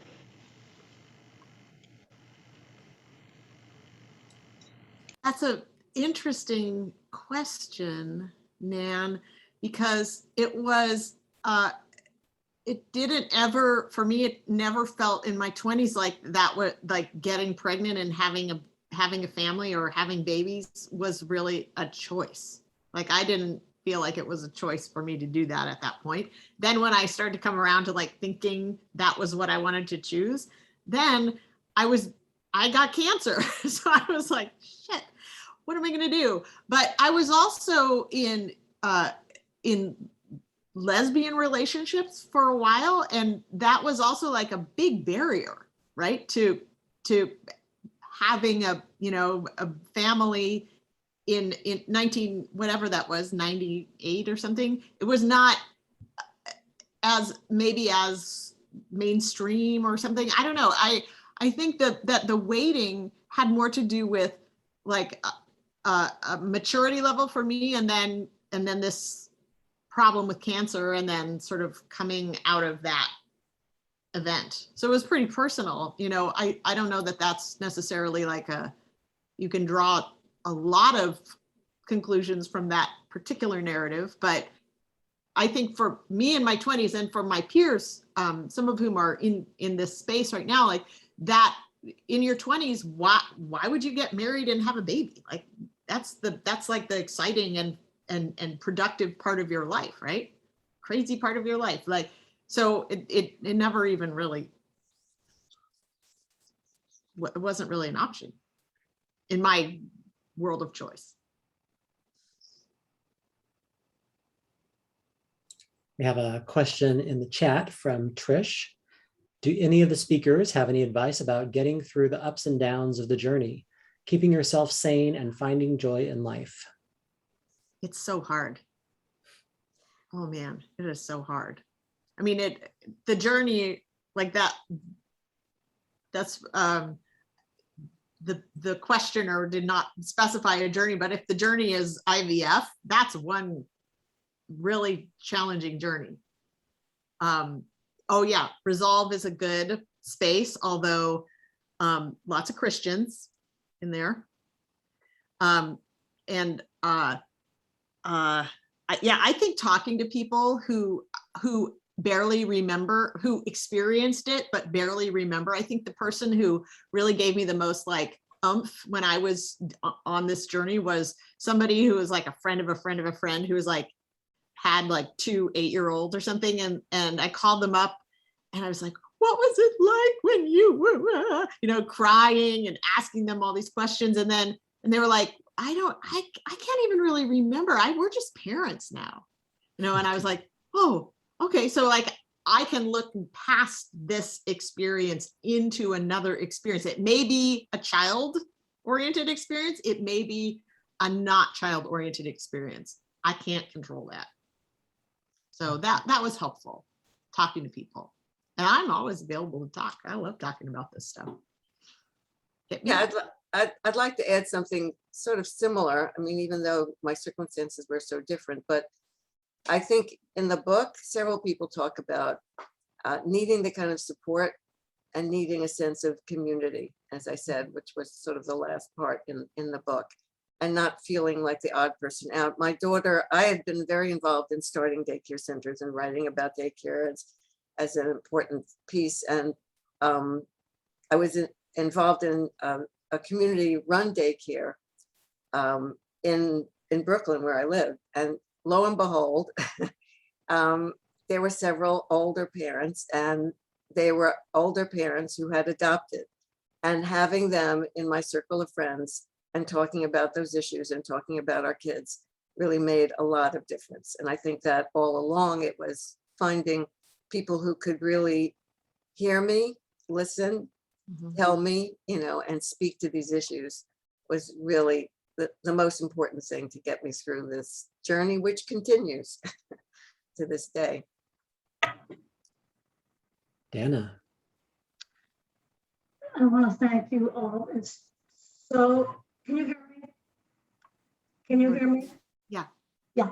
That's an interesting question, Nan. because it was, it didn't ever, for me, it never felt in my 20s like that was like getting pregnant and having a family or having babies was really a choice. Like I didn't feel like it was a choice for me to do that at that point. Then when I started to come around to like thinking that was what I wanted to choose, then I got cancer. So I was like, shit, what am I going to do? But I was also in lesbian relationships for a while. And that was also like a big barrier, right? To having a family in whatever that was, 98 or something. It was not as mainstream or something. I don't know. I think that the waiting had more to do with like a maturity level for me, and then this problem with cancer, and then sort of coming out of that event. So it was pretty personal. I don't know that that's necessarily like you can draw a lot of conclusions from that particular narrative, but I think for me in my 20s and for my peers, some of whom are in this space right now, like that in your 20s, why would you get married and have a baby? Like that's like the exciting and productive part of your life, right? Crazy part of your life. Like, so it never even really, it wasn't really an option in my world of choice. We have a question in the chat from Trish. Do any of the speakers have any advice about getting through the ups and downs of the journey, keeping yourself sane and finding joy in life? It's so hard. Oh man, it is so hard. I mean, the journey like that's the questioner did not specify a journey, but if the journey is IVF, that's one really challenging journey. Oh yeah, Resolve is a good space, although lots of Christians in there. I think talking to people who barely remember, who experienced it but barely remember. I think the person who really gave me the most like oomph when I was on this journey was somebody who was like a friend of a friend of a friend who was like had like 2 8-year-olds or something, and I called them up and I was like, what was it like when you were crying and asking them all these questions, and they were like, I can't even really remember. We're just parents now, and I was like, oh, okay. So like I can look past this experience into another experience. It may be a child-oriented experience. It may be a not child-oriented experience. I can't control that. So that was helpful, talking to people. And I'm always available to talk. I love talking about this stuff. Yeah, I'd like to add something sort of similar. I mean, even though my circumstances were so different, but I think in the book, several people talk about needing the kind of support and needing a sense of community, as I said, which was sort of the last part in the book, and not feeling like the odd person out. My daughter, I had been very involved in starting daycare centers and writing about daycare as an important piece. And I was involved in a community-run daycare in Brooklyn, where I live. And lo and behold, there were several older parents, and they were older parents who had adopted. And having them in my circle of friends and talking about those issues and talking about our kids really made a lot of difference. And I think that all along it was finding people who could really hear me, listen, tell me, and speak to these issues was really the most important thing to get me through this journey, which continues to this day. Danna. I want to thank you all. It's so, can you hear me? Can you hear me? Yeah. Yeah.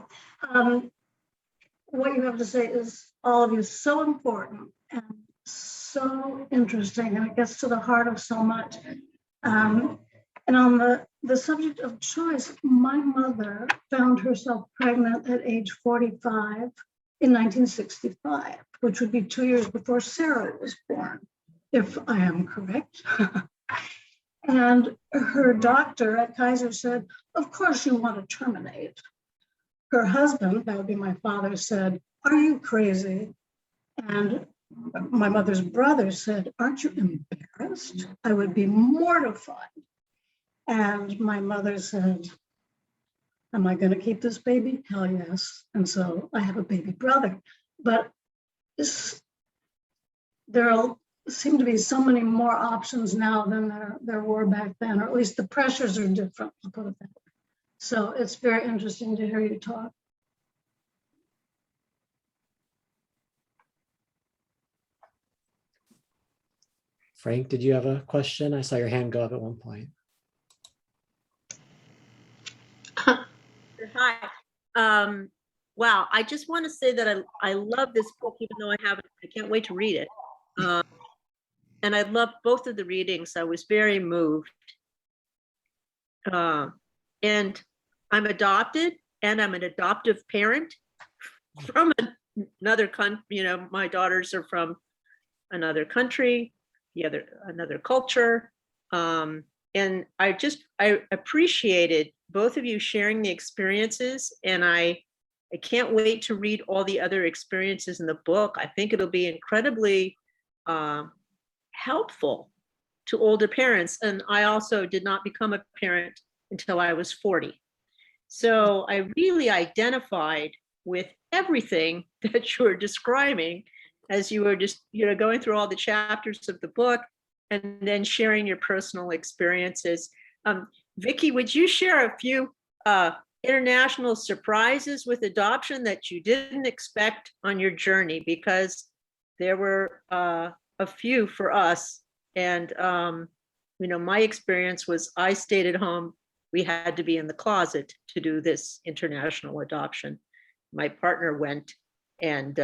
What you have to say is, all of you, so important and so interesting, and it gets to the heart of so much. And on the the subject of choice, my mother found herself pregnant at age 45 in 1965, which would be 2 years before Sarah was born, if I am correct. And her doctor at Kaiser said, of course you want to terminate. Her husband, that would be my father, said, are you crazy? And my mother's brother said, aren't you embarrassed? I would be mortified. And my mother said, am I going to keep this baby? Hell yes. And so I have a baby brother. But there seem to be so many more options now than there were back then, or at least the pressures are different, to put it that way. So it's very interesting to hear you talk. Frank, did you have a question? I saw your hand go up at one point. Hi. Wow, I just want to say that I love this book, even though I can't wait to read it. And I loved both of the readings. I was very moved. And I'm adopted, and I'm an adoptive parent from another country. My daughters are from another country, another culture. And I appreciated both of you sharing the experiences, and I can't wait to read all the other experiences in the book. I think it'll be incredibly helpful to older parents. And I also did not become a parent until I was 40. So I really identified with everything that you were describing as you were just, going through all the chapters of the book and then sharing your personal experiences. Vicki, would you share a few international surprises with adoption that you didn't expect on your journey? Because there were a few for us. And, my experience was I stayed at home. We had to be in the closet to do this international adoption. My partner went, and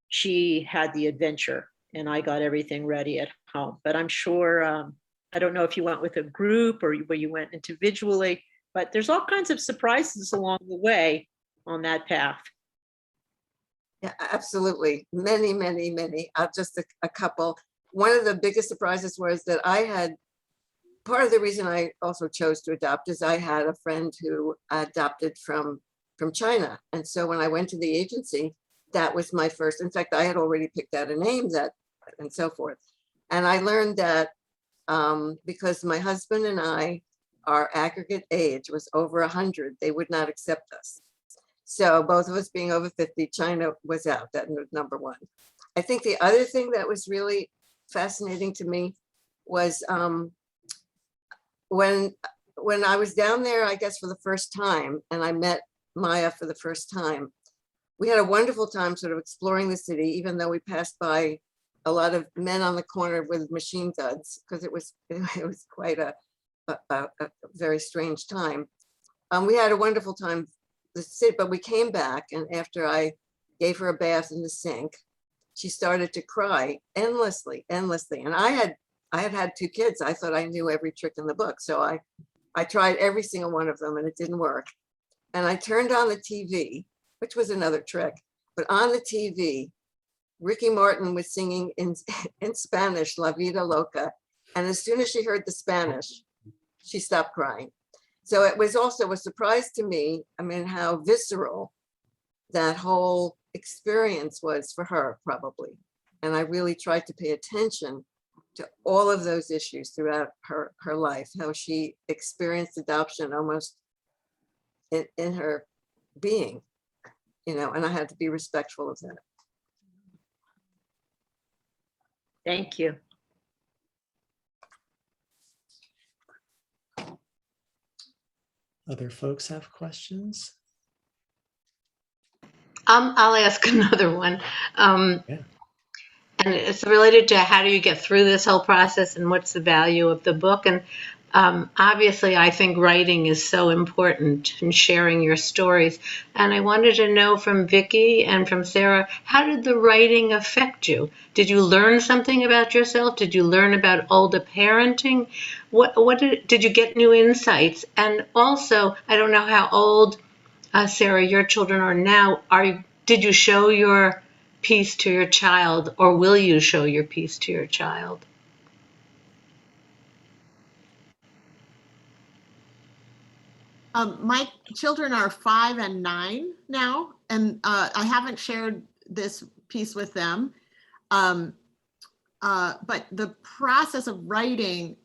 she had the adventure, and I got everything ready at home. But I'm sure, I don't know if you went with a group or where you went individually, but there's all kinds of surprises along the way on that path. Yeah, absolutely. Many, many, many. Just a couple. One of the biggest surprises was that part of the reason I also chose to adopt is I had a friend who adopted from China. And so when I went to the agency, that was my first. In fact, I had already picked out a name and so forth. And I learned that because my husband and I, our aggregate age was over 100, they would not accept us. So both of us being over 50, China was out. That was number one. I think the other thing that was really fascinating to me was when I was down there, I guess for the first time, and I met Maya for the first time, we had a wonderful time sort of exploring the city, even though we passed by a lot of men on the corner with machine guns, because it was quite a very strange time. We had a wonderful time, but we came back, and after I gave her a bath in the sink, she started to cry endlessly. And I had 2 kids. I thought I knew every trick in the book. So I tried every single one of them, and it didn't work. And I turned on the TV, which was another trick. But on the TV, Ricky Martin was singing in Spanish, La Vida Loca. And as soon as she heard the Spanish, she stopped crying. So it was also a surprise to me, how visceral that whole experience was for her, probably. And I really tried to pay attention to all of those issues throughout her life, how she experienced adoption almost in her being, and I had to be respectful of that. Thank you. Other folks have questions? I'll ask another one. Yeah. And it's related to how do you get through this whole process and what's the value of the book. And Obviously, I think writing is so important in sharing your stories. And I wanted to know from Vicki and from Sarah, how did the writing affect you? Did you learn something about yourself? Did you learn about older parenting? What did you get new insights? And also, I don't know how old, Sarah, your children are now. Did you show your piece to your child, or will you show your piece to your child? My children are 5 and 9 now, and I haven't shared this piece with them. But the process of writing,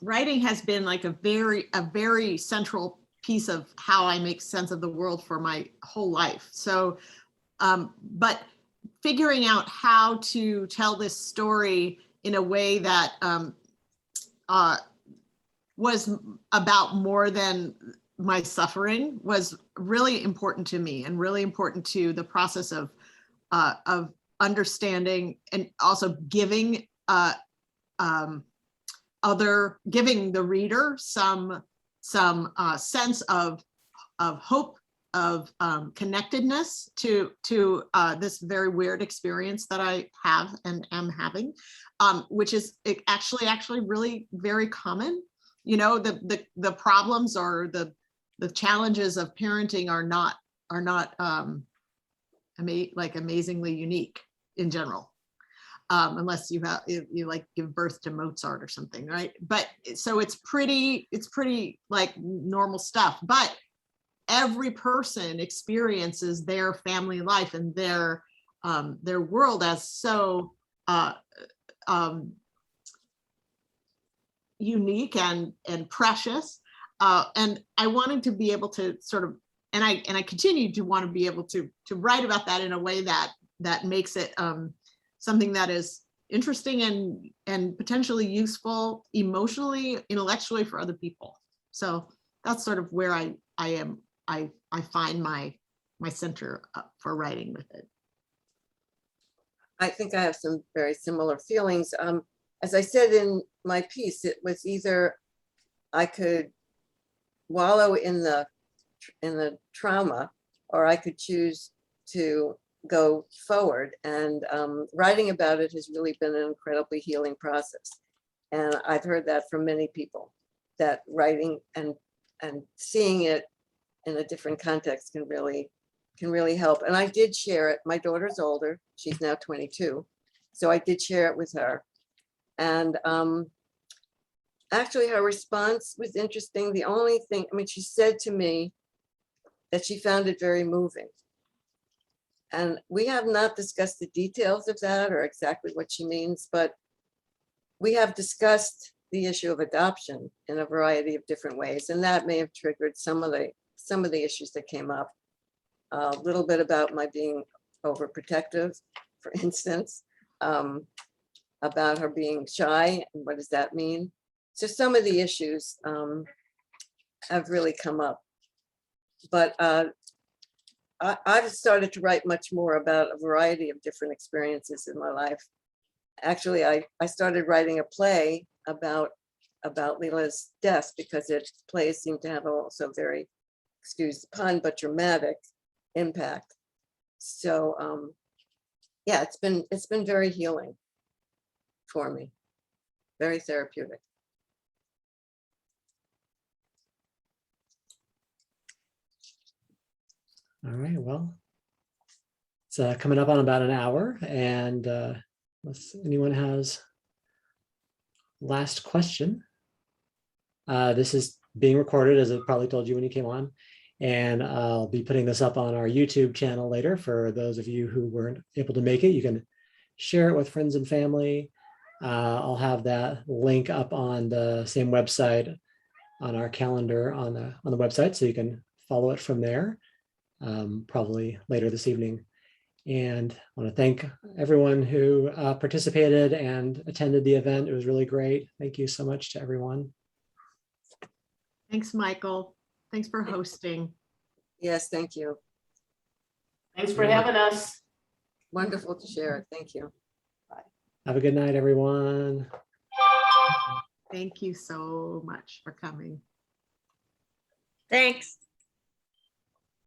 writing has been like a very central piece of how I make sense of the world for my whole life. So, but figuring out how to tell this story in a way that was about more than my suffering was really important to me, and really important to the process of understanding, and also giving giving the reader some sense of hope, of connectedness to this very weird experience that I have and am having, which is actually really very common. You know, the problems or the challenges of parenting are not amazingly unique in general, unless you like give birth to Mozart or something, right? But so it's pretty like normal stuff. But every person experiences their family life and their world as so unique and precious, and I wanted to be able to sort of, and I continue to want to be able to write about that in a way that makes it something that is interesting and potentially useful emotionally, intellectually for other people. So that's sort of where I find my center for writing with it. I think I have some very similar feelings. As I said in my piece, it was either I could wallow in the trauma, or I could choose to go forward. And writing about it has really been an incredibly healing process. And I've heard that from many people, that writing and seeing it in a different context can really help. And I did share it. My daughter's older. She's now 22. So I did share it with her. And actually her response was interesting. The only thing, I mean, she said to me that she found it very moving. And we have not discussed the details of that or exactly what she means, but we have discussed the issue of adoption in a variety of different ways. And that may have triggered some of the issues that came up. A little bit about my being overprotective, for instance, about her being shy, and what does that mean? So some of the issues have really come up. But I've started to write much more about a variety of different experiences in my life. Actually, I started writing a play about Leela's death, because its plays seem to have also very, excuse the pun, but dramatic impact. So yeah, it's been very healing for me, very therapeutic. All right, well, it's coming up on about an hour, and unless anyone has last question, this is being recorded, as I probably told you when you came on, and I'll be putting this up on our YouTube channel later. For those of you who weren't able to make it, you can share it with friends and family. I'll have that link up on the same website on our calendar on the website, so you can follow it from there. Probably later this evening. And I want to thank everyone who participated and attended the event. It was really great. Thank you so much to everyone. Thanks, Michael. Thanks for hosting. Yes, thank you. Thanks for having us. Wonderful to share it. Thank you. Have a good night, everyone. Thank you so much for coming. Thanks.